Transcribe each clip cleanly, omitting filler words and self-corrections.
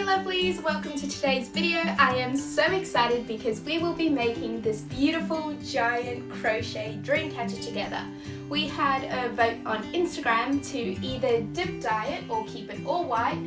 lovelies, welcome to today's video. I am so excited because we will be making this beautiful giant crochet dream catcher together. We had a vote on Instagram to either dip dye it or keep it all white,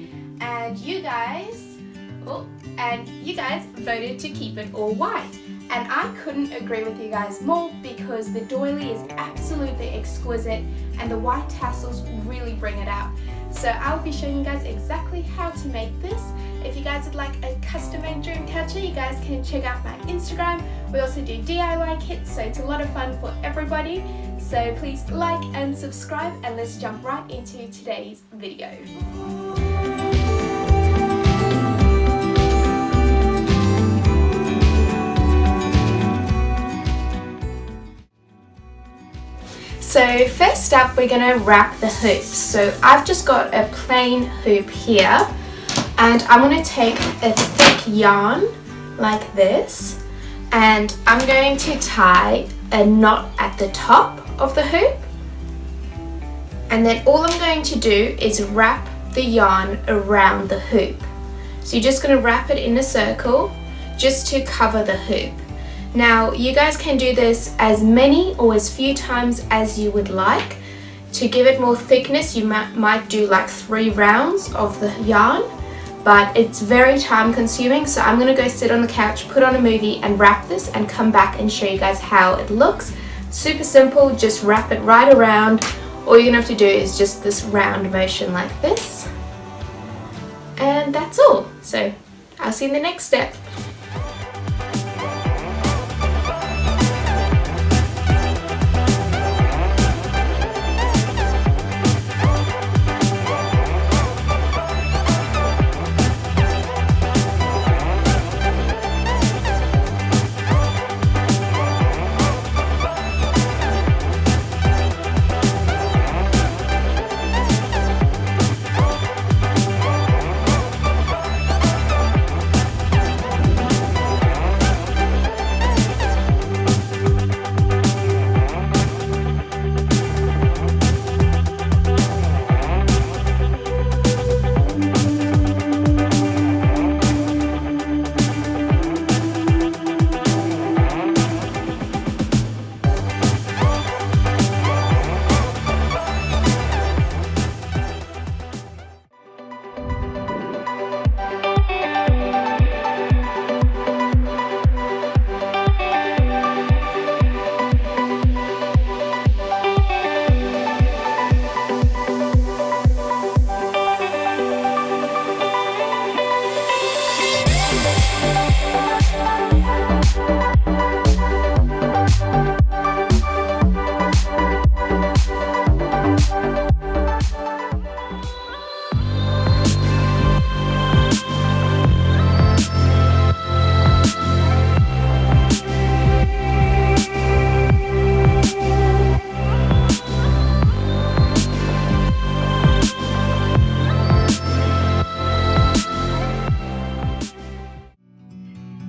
and you guys voted to keep it all white. And I couldn't agree with you guys more because the doily is absolutely exquisite and the white tassels really bring it out. So I'll be showing you guys exactly how to make this. If you guys would like a custom-made dream catcher, you guys can check out my Instagram. We also do DIY kits, so it's a lot of fun for everybody. So please like and subscribe, and let's jump right into today's video. So first up, we're going to wrap the hoops. So I've just got a plain hoop here, and I'm going to take a thick yarn like this, and I'm going to tie a knot at the top of the hoop, and then all I'm going to do is wrap the yarn around the hoop. So you're just going to wrap it in a circle just to cover the hoop. Now you guys can do this as many or as few times as you would like. To give it more thickness, you might do like 3 rounds of the yarn, but it's very time consuming, so I'm going to go sit on the couch, put on a movie and wrap this and come back and show you guys how it looks. Super simple, just wrap it right around. All you're going to have to do is just this round motion like this, and that's all. So I'll see you in the next step.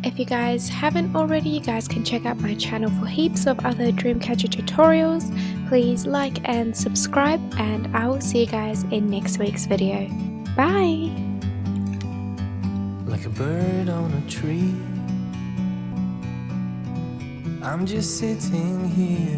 If you guys haven't already, you guys can check out my channel for heaps of other Dreamcatcher tutorials. Please like and subscribe, and I will see you guys in next week's video. Bye! Like a bird on a tree, I'm just sitting here.